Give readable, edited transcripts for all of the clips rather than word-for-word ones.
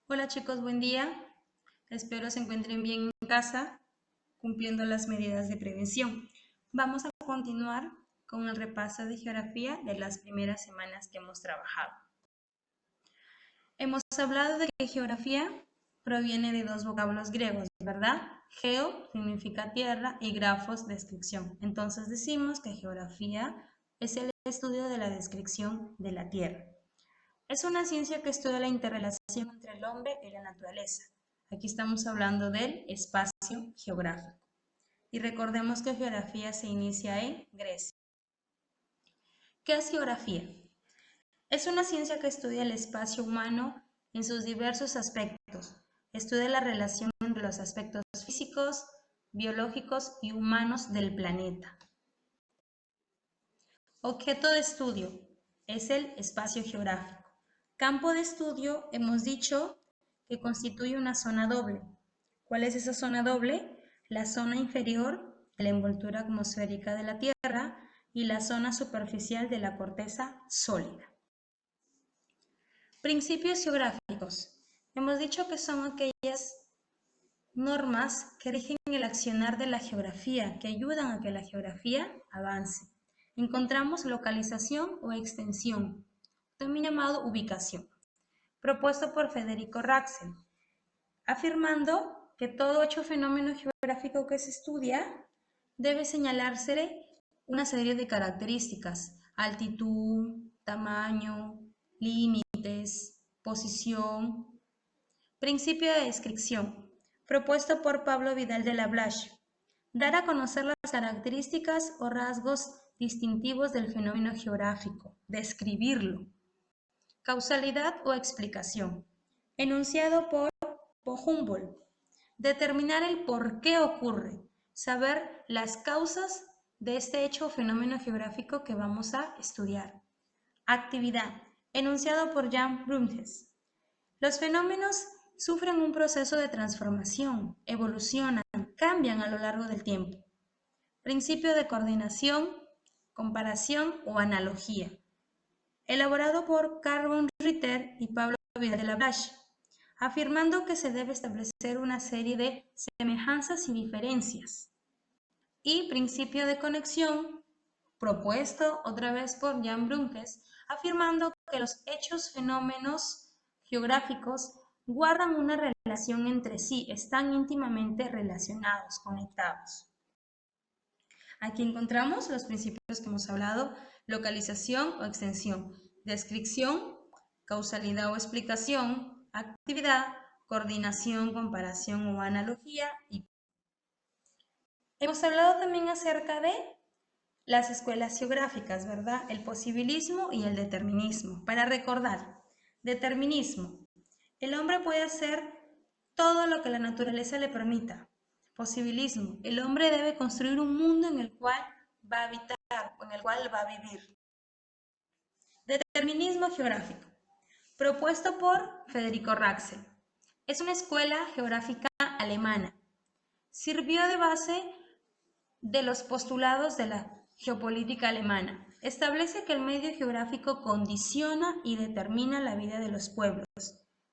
Hola chicos, buen día. Espero se encuentren bien en casa, cumpliendo las medidas de prevención. Vamos a continuar con el repaso de geografía de las primeras semanas que hemos trabajado. Hemos hablado de que geografía proviene de dos vocablos griegos, ¿verdad? Geo significa tierra y grafos, descripción. Entonces decimos que geografía es el estudio de la descripción de la tierra. Es una ciencia que estudia la interrelación entre el hombre y la naturaleza. Aquí estamos hablando del espacio geográfico. Y recordemos que geografía se inicia en Grecia. ¿Qué es geografía? Es una ciencia que estudia el espacio humano en sus diversos aspectos. Estudia la relación entre los aspectos físicos, biológicos y humanos del planeta. Objeto de estudio es el espacio geográfico. Campo de estudio hemos dicho que constituye una zona doble. ¿Cuál es esa zona doble? La zona inferior de la envoltura atmosférica de la Tierra y la zona superficial de la corteza sólida. Principios geográficos. Hemos dicho que son aquellas normas que rigen el accionar de la geografía, que ayudan a que la geografía avance. Encontramos localización o extensión, también llamado ubicación, propuesto por Federico Raxel, afirmando que todo hecho fenómeno geográfico que se estudia debe señalársele una serie de características: altitud, tamaño, límites, posición. Principio de descripción, propuesto por Pablo Vidal de la Blache. Dar a conocer las características o rasgos distintivos del fenómeno geográfico, describirlo. Causalidad o explicación, enunciado por Humboldt. Determinar el por qué ocurre, saber las causas de este hecho o fenómeno geográfico que vamos a estudiar. Actividad, enunciado por Jan Brunhes. Los fenómenos sufren un proceso de transformación, evolucionan, cambian a lo largo del tiempo. Principio de coordinación, comparación o analogía, elaborado por Carl von Ritter y Pablo Vidal de la Blache, afirmando que se debe establecer una serie de semejanzas y diferencias. Y principio de conexión, propuesto otra vez por Jan Brunhes, afirmando que los hechos fenómenos geográficos guardan una relación entre sí, están íntimamente relacionados, conectados. Aquí encontramos los principios que hemos hablado: localización o extensión, descripción, causalidad o explicación, actividad, coordinación, comparación o analogía. Y hemos hablado también acerca de las escuelas geográficas, ¿verdad? El posibilismo y el determinismo. Para recordar, determinismo: el hombre puede hacer todo lo que la naturaleza le permita. Posibilismo: el hombre debe construir un mundo en el cual va a habitar o en el cual va a vivir. Determinismo geográfico, propuesto por Federico Raxel. Es una escuela geográfica alemana. Sirvió de base de los postulados de la geopolítica alemana. Establece que el medio geográfico condiciona y determina la vida de los pueblos.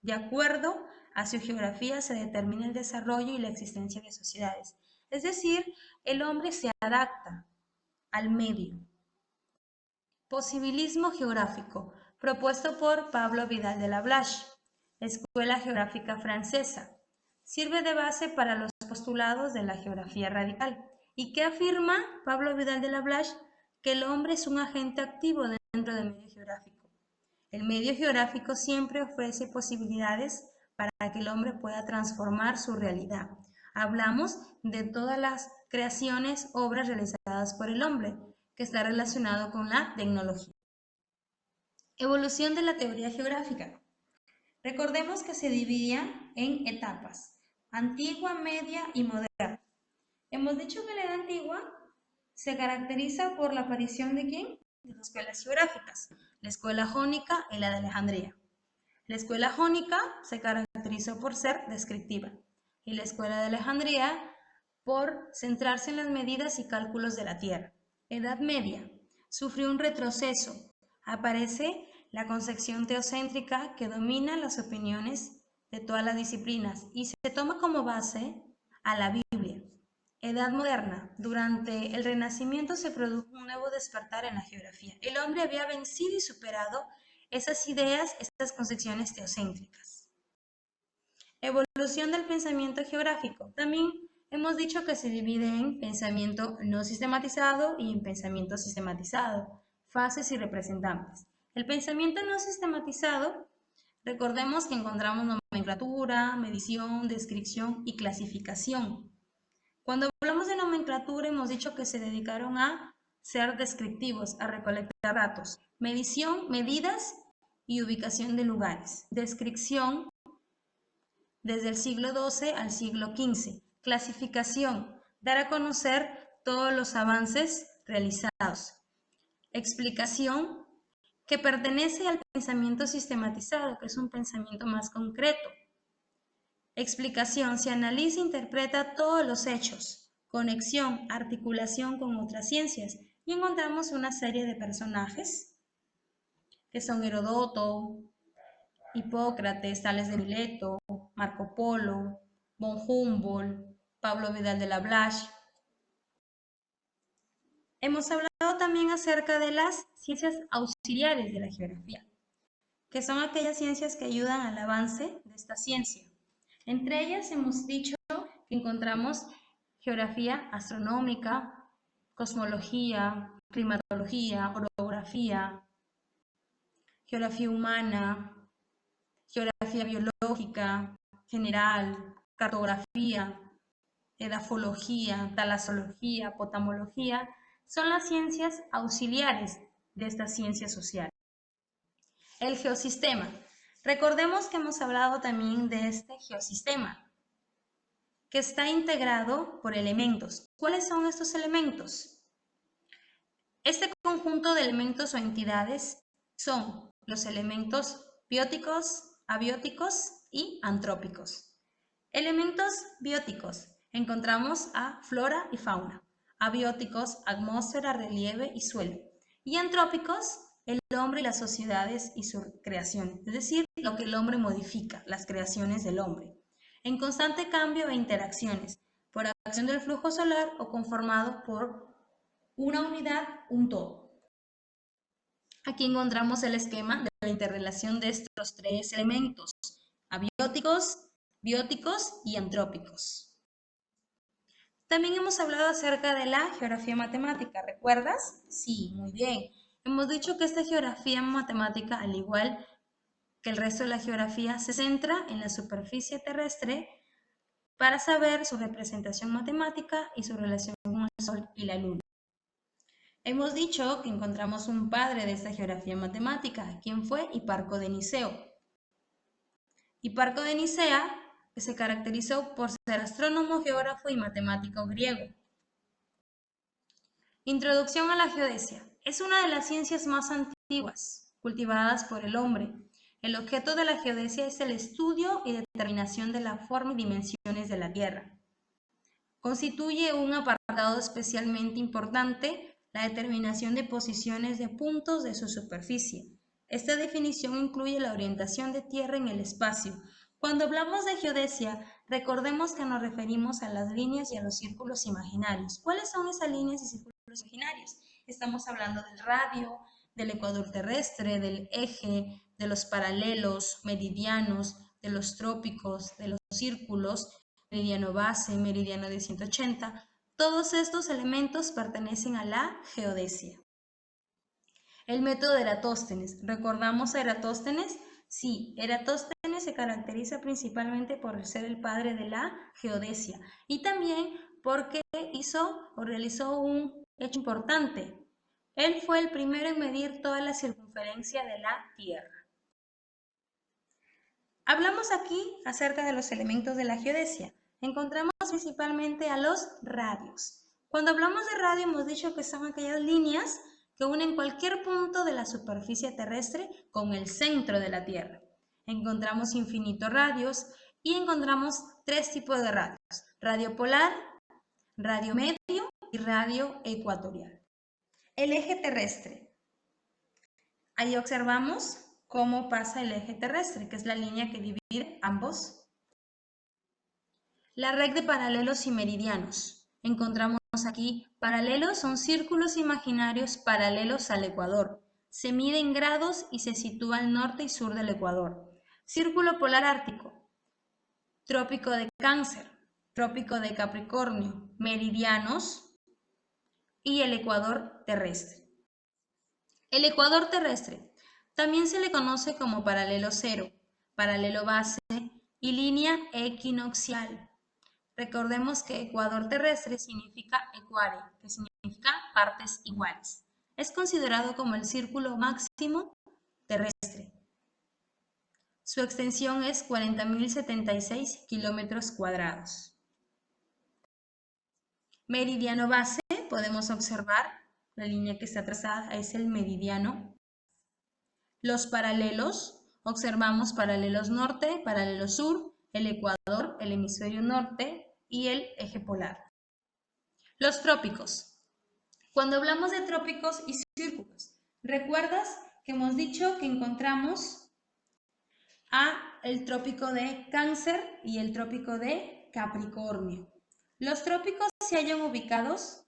De acuerdo a su geografía se determina el desarrollo y la existencia de sociedades. Es decir, el hombre se adapta al medio. Posibilismo geográfico, propuesto por Pablo Vidal de la Blache, Escuela Geográfica Francesa. Sirve de base para los postulados de la geografía radical. ¿Y qué afirma Pablo Vidal de la Blache? Que el hombre es un agente activo dentro del medio geográfico. El medio geográfico siempre ofrece posibilidades para que el hombre pueda transformar su realidad. Hablamos de todas las creaciones, obras realizadas por el hombre, que está relacionado con la tecnología. Evolución de la teoría geográfica. Recordemos que se dividía en etapas: antigua, media y moderna. Hemos dicho que la edad antigua se caracteriza por la aparición ¿de quién? De las escuelas geográficas, la escuela jónica y la de Alejandría. La escuela jónica se caracterizó por ser descriptiva y la escuela de Alejandría por centrarse en las medidas y cálculos de la Tierra. Edad Media sufrió un retroceso. Aparece la concepción teocéntrica que domina las opiniones de todas las disciplinas y se toma como base a la Biblia. Edad moderna. Durante el Renacimiento se produjo un nuevo despertar en la geografía. El hombre había vencido y superado esas ideas, estas concepciones teocéntricas. Evolución del pensamiento geográfico. También hemos dicho que se divide en pensamiento no sistematizado y en pensamiento sistematizado, fases y representantes. El pensamiento no sistematizado, recordemos que encontramos nomenclatura, medición, descripción y clasificación. Cuando hablamos de nomenclatura hemos dicho que se dedicaron a ser descriptivos, a recolectar datos. Medición, medidas y ubicación de lugares. Descripción, desde el siglo XII al siglo XV. Clasificación, dar a conocer todos los avances realizados. Explicación, que pertenece al pensamiento sistematizado, que es un pensamiento más concreto. Explicación, se analiza e interpreta todos los hechos. Conexión, articulación con otras ciencias. Y encontramos una serie de personajes que son Heródoto, Hipócrates, Tales de Mileto, Marco Polo, von Humboldt, Pablo Vidal de la Blache. Hemos hablado también acerca de las ciencias auxiliares de la geografía, que son aquellas ciencias que ayudan al avance de esta ciencia. Entre ellas hemos dicho que encontramos geografía astronómica, cosmología, climatología, orografía, geografía humana, geografía biológica, general, cartografía, edafología, talasología, potamología, son las ciencias auxiliares de esta ciencia social. El geosistema. Recordemos que hemos hablado también de este geosistema, que está integrado por elementos. ¿Cuáles son estos elementos? Este conjunto de elementos o entidades son los elementos bióticos, abióticos y antrópicos. Elementos bióticos. Encontramos a flora y fauna. Abióticos, atmósfera, relieve y suelo. Y antrópicos, el hombre y las sociedades y su creación. Es decir, lo que el hombre modifica, las creaciones del hombre. En constante cambio e interacciones, por acción del flujo solar o conformado por una unidad, un todo. Aquí encontramos el esquema de la interrelación de estos tres elementos, abióticos, bióticos y antrópicos. También hemos hablado acerca de la geografía matemática, ¿recuerdas? Sí, muy bien. Hemos dicho que esta geografía matemática, al igual que el resto de la geografía, se centra en la superficie terrestre para saber su representación matemática y su relación con el Sol y la Luna. Hemos dicho que encontramos un padre de esta geografía matemática. ¿Quién fue? Hiparco de Niceo. Hiparco de Nicea, que se caracterizó por ser astrónomo, geógrafo y matemático griego. Introducción a la geodesia. Es una de las ciencias más antiguas cultivadas por el hombre. El objeto de la geodesia es el estudio y determinación de la forma y dimensiones de la Tierra. Constituye un apartado especialmente importante la determinación de posiciones de puntos de su superficie. Esta definición incluye la orientación de Tierra en el espacio. Cuando hablamos de geodesia, recordemos que nos referimos a las líneas y a los círculos imaginarios. ¿Cuáles son esas líneas y círculos imaginarios? Estamos hablando del radio, del ecuador terrestre, del eje, de los paralelos, meridianos, de los trópicos, de los círculos, meridiano base, meridiano de 180. Todos estos elementos pertenecen a la geodesia. El método de Eratóstenes. ¿Recordamos a Eratóstenes? Sí, Eratóstenes se caracteriza principalmente por ser el padre de la geodesia y también porque hizo o realizó un hecho importante. Él fue el primero en medir toda la circunferencia de la Tierra. Hablamos aquí acerca de los elementos de la geodesia. Encontramos principalmente a los radios. Cuando hablamos de radio hemos dicho que son aquellas líneas que unen cualquier punto de la superficie terrestre con el centro de la Tierra. Encontramos infinitos radios y encontramos tres tipos de radios: radio polar, radio medio y radio ecuatorial. El eje terrestre. Ahí observamos cómo pasa el eje terrestre, que es la línea que divide ambos. La red de paralelos y meridianos. Encontramos aquí paralelos son círculos imaginarios paralelos al ecuador. Se mide en grados y se sitúa al norte y sur del ecuador. Círculo polar ártico. Trópico de Cáncer, Trópico de Capricornio, meridianos y el ecuador terrestre. El ecuador terrestre también se le conoce como paralelo cero, paralelo base y línea equinoccial. Recordemos que ecuador terrestre significa equare, que significa partes iguales. Es considerado como el círculo máximo terrestre. Su extensión es 40.076 kilómetros cuadrados. Meridiano base, podemos observar, la línea que está trazada es el meridiano. Los paralelos, observamos paralelos norte, paralelo sur, el ecuador, el hemisferio norte y el eje polar. Los trópicos. Cuando hablamos de trópicos y círculos, ¿recuerdas que hemos dicho que encontramos el trópico de Cáncer y el trópico de Capricornio? Los trópicos se hallan ubicados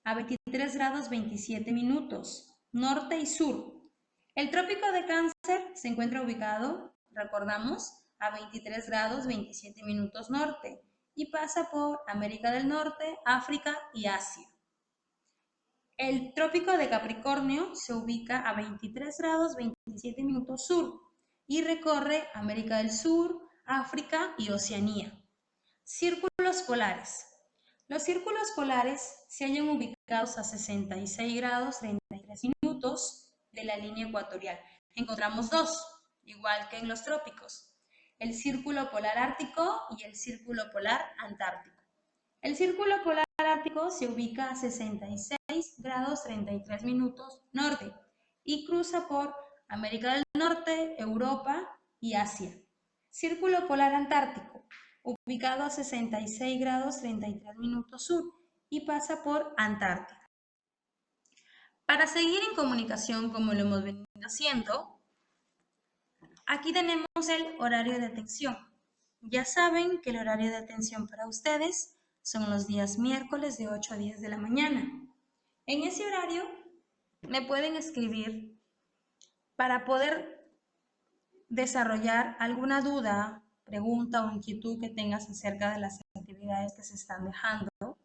a 23 grados 27 minutos, norte y sur. El trópico de Cáncer se encuentra ubicado, recordamos, a 23 grados 27 minutos norte y pasa por América del Norte, África y Asia. El trópico de Capricornio se ubica a 23 grados 27 minutos sur y recorre América del Sur, África y Oceanía. Círculos polares. Los círculos polares se hallan ubicados a 66 grados 33 minutos de la línea ecuatorial. Encontramos dos, igual que en los trópicos, el círculo polar ártico y el círculo polar antártico. El círculo polar ártico se ubica a 66 grados 33 minutos norte y cruza por América del Norte, Europa y Asia. Círculo polar antártico, ubicado a 66 grados 33 minutos sur y pasa por Antártida. Para seguir en comunicación como lo hemos venido haciendo, aquí tenemos el horario de atención. Ya saben que el horario de atención para ustedes son los días miércoles de 8 a 10 de la mañana. En ese horario me pueden escribir para poder desarrollar alguna duda, pregunta o inquietud que tengas acerca de las actividades que se están dejando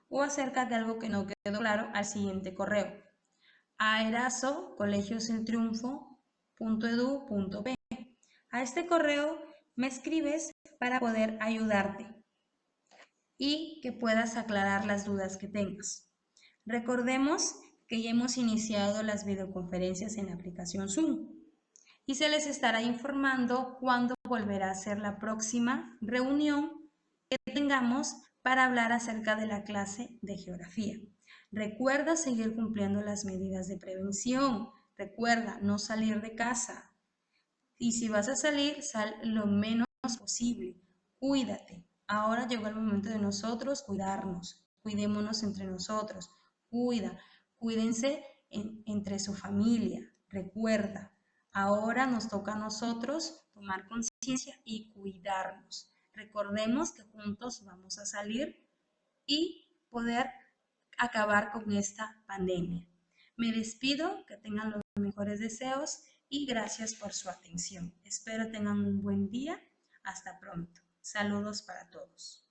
o acerca de algo que no quedó claro al siguiente correo: aerazo.colegioseltriunfo.edu.p. A este correo me escribes para poder ayudarte y que puedas aclarar las dudas que tengas. Recordemos que ya hemos iniciado las videoconferencias en la aplicación Zoom y se les estará informando cuándo volverá a ser la próxima reunión que tengamos para hablar acerca de la clase de geografía. Recuerda seguir cumpliendo las medidas de prevención. Recuerda no salir de casa. Y si vas a salir, sal lo menos posible. Cuídate. Ahora llegó el momento de nosotros cuidarnos. Cuidémonos entre nosotros. Cuídense entre su familia. Recuerda, ahora nos toca a nosotros tomar conciencia y cuidarnos. Recordemos que juntos vamos a salir y poder acabar con esta pandemia. Me despido, que tengan los mejores deseos y gracias por su atención. Espero tengan un buen día. Hasta pronto. Saludos para todos.